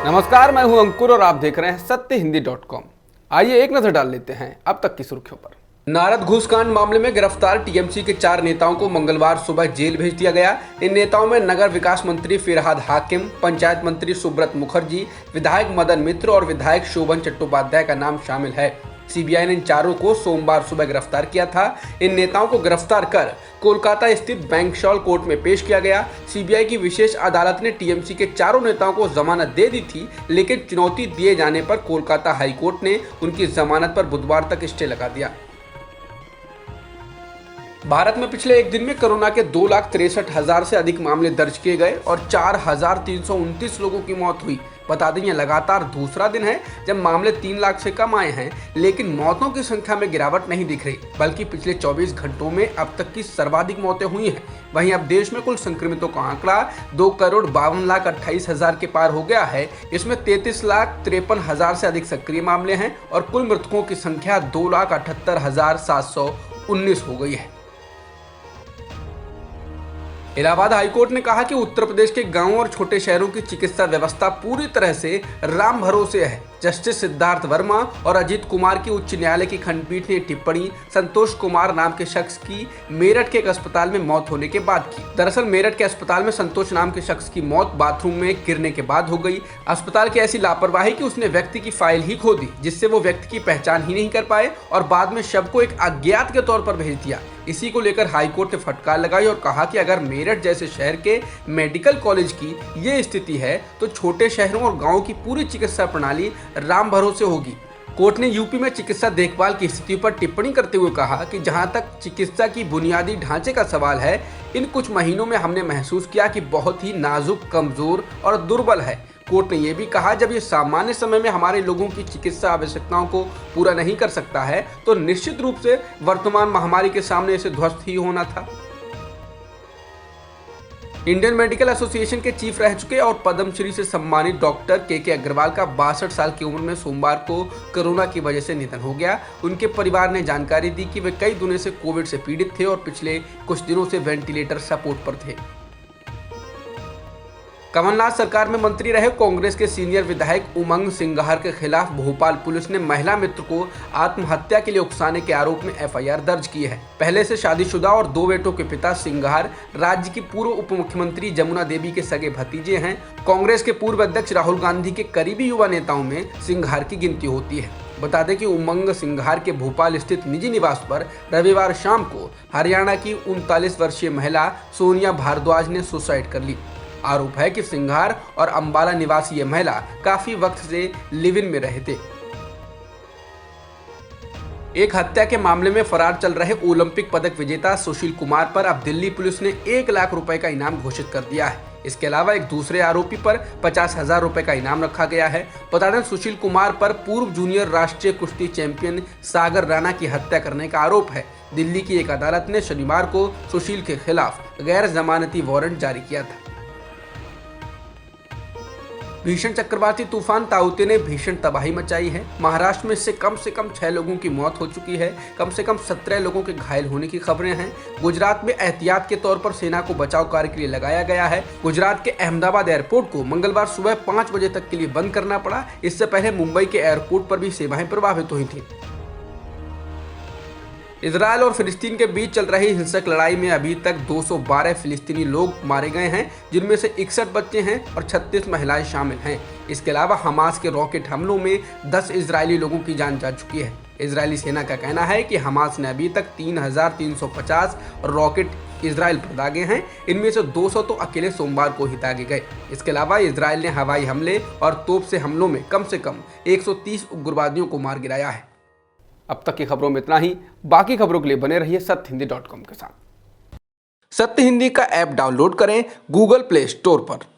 नमस्कार, मैं हूं अंकुर और आप देख रहे हैं सत्यहिंदी.com। आइए एक नजर डाल लेते हैं अब तक की सुर्खियों पर। नारद घूस कांड मामले में गिरफ्तार टीएमसी के 4 नेताओं को मंगलवार सुबह जेल भेज दिया गया। इन नेताओं में नगर विकास मंत्री फिरहाद हाकिम, पंचायत मंत्री सुब्रत मुखर्जी, विधायक मदन मित्र और विधायक शोभन चट्टोपाध्याय का नाम शामिल है। सीबीआई ने इन चारों को सोमवार सुबह गिरफ्तार किया था। इन नेताओं को गिरफ्तार कर कोलकाता स्थित बैंक्शॉल कोर्ट में पेश किया गया। सीबीआई की विशेष अदालत ने टीएमसी के चारों नेताओं को जमानत दे दी थी, लेकिन चुनौती दिए जाने पर कोलकाता हाई कोर्ट ने उनकी जमानत पर बुधवार तक स्टे लगा दिया। भारत में पिछले एक दिन में कोरोना के 2,63,000 से अधिक मामले दर्ज किए गए और 4,329 लोगों की मौत हुई। बता दें, यह लगातार दूसरा दिन है जब मामले 3 लाख से कम आए हैं, लेकिन मौतों की संख्या में गिरावट नहीं दिख रही, बल्कि पिछले 24 घंटों में अब तक की सर्वाधिक मौतें हुई हैं। वहीं अब देश में कुल संक्रमितों का आंकड़ा 2,52,28,000 के पार हो गया है। इसमें 33,53,000 से अधिक सक्रिय मामले हैं और कुल मृतकों की संख्या 2,78,719 हो गई है। इलाहाबाद हाईकोर्ट ने कहा कि उत्तर प्रदेश के गांवों और छोटे शहरों की चिकित्सा व्यवस्था पूरी तरह से राम भरोसे है। जस्टिस सिद्धार्थ वर्मा और अजीत कुमार की उच्च न्यायालय की खंडपीठ ने टिप्पणी संतोष कुमार नाम के शख्स की मेरठ के एक अस्पताल में मौत होने के बाद की। दरअसल मेरठ के अस्पताल में संतोष नाम के शख्स की मौत बाथरूम में गिरने के बाद हो गई। अस्पताल की ऐसी लापरवाही कि उसने व्यक्ति की फाइल ही खो दी, जिससे वो व्यक्ति की पहचान ही नहीं कर पाए और बाद में शव को एक अज्ञात के तौर पर भेज दिया। इसी को लेकर हाईकोर्ट ने फटकार लगाई और कहा कि अगर मेरठ जैसे शहर के मेडिकल कॉलेज की ये स्थिति है तो छोटे शहरों और गांवों की पूरी चिकित्सा प्रणाली राम भरोसे होगी। कोर्ट ने यूपी में चिकित्सा देखभाल की स्थिति पर टिप्पणी करते हुए कहा कि जहां तक चिकित्सा की बुनियादी ढांचे का सवाल है, इन कुछ महीनों में हमने महसूस किया कि बहुत ही नाजुक, कमजोर और दुर्बल है। कोर्ट ने यह भी कहा, जब ये सामान्य समय में हमारे लोगों की चिकित्सा आवश्यकताओं को पूरा नहीं कर सकता है तो निश्चित रूप से वर्तमान महामारी के सामने इसे ध्वस्त ही होना था। इंडियन मेडिकल एसोसिएशन के चीफ रह चुके और पद्मश्री से सम्मानित डॉक्टर के अग्रवाल का 62 साल की उम्र में सोमवार को कोरोना की वजह से निधन हो गया। उनके परिवार ने जानकारी दी कि वे कई दिनों से कोविड से पीड़ित थे और पिछले कुछ दिनों से वेंटिलेटर सपोर्ट पर थे। कमलनाथ सरकार में मंत्री रहे कांग्रेस के सीनियर विधायक उमंग सिंघार के खिलाफ भोपाल पुलिस ने महिला मित्र को आत्महत्या के लिए उकसाने के आरोप में एफआईआर दर्ज की है। पहले से शादीशुदा और 2 बेटों के पिता सिंघार राज्य की पूर्व उप मुख्यमंत्री जमुना देवी के सगे भतीजे हैं। कांग्रेस के पूर्व अध्यक्ष राहुल गांधी के करीबी युवा नेताओं में सिंघार की गिनती होती है। बता दें कि उमंग सिंघार के भोपाल स्थित निजी निवास पर रविवार शाम को हरियाणा की 39 वर्षीय महिला सोनिया भारद्वाज ने सुसाइड कर ली। आरोप है कि सिंघार और अंबाला निवासी यह महिला काफी वक्त से लिव इन में रहे थे। एक हत्या के मामले में फरार चल रहे ओलंपिक पदक विजेता सुशील कुमार पर अब दिल्ली पुलिस ने 1 लाख रुपए का इनाम घोषित कर दिया है। इसके अलावा एक दूसरे आरोपी पर 50,000 रुपए का इनाम रखा गया है। बता दें, सुशील कुमार पर पूर्व जूनियर राष्ट्रीय कुश्ती चैंपियन सागर राणा की हत्या करने का आरोप है। दिल्ली की एक अदालत ने शनिवार को सुशील के खिलाफ गैर जमानती वारंट जारी किया था। भीषण चक्रवाती तूफान ताउते ने भीषण तबाही मचाई है। महाराष्ट्र में इससे कम से कम 6 लोगों की मौत हो चुकी है। कम से कम 17 लोगों के घायल होने की खबरें हैं। गुजरात में एहतियात के तौर पर सेना को बचाव कार्य के लिए लगाया गया है। गुजरात के अहमदाबाद एयरपोर्ट को मंगलवार सुबह 5 बजे तक के लिए बंद करना पड़ा। इससे पहले मुंबई के एयरपोर्ट पर भी सेवाएं प्रभावित हुई थी। इजरायल और फिलिस्तीन के बीच चल रही हिंसक लड़ाई में अभी तक 212 फिलिस्तीनी लोग मारे गए हैं, जिनमें से 61 बच्चे हैं और 36 महिलाएं शामिल हैं। इसके अलावा हमास के रॉकेट हमलों में 10 इजरायली लोगों की जान जा चुकी है। इजरायली सेना का कहना है कि हमास ने अभी तक 3,350 रॉकेट इजरायल पर दागे हैं। इनमें से 200 तो अकेले सोमवार को ही दागे गए। इसके अलावा इजरायल ने हवाई हमले और तोप से हमलों में कम से कम 130 उग्रवादियों को मार गिराया है। अब तक की खबरों में इतना ही। बाकी खबरों के लिए बने रहिए सत्यहिंदी.com के साथ। सत्य हिंदी का ऐप डाउनलोड करें गूगल प्ले स्टोर पर।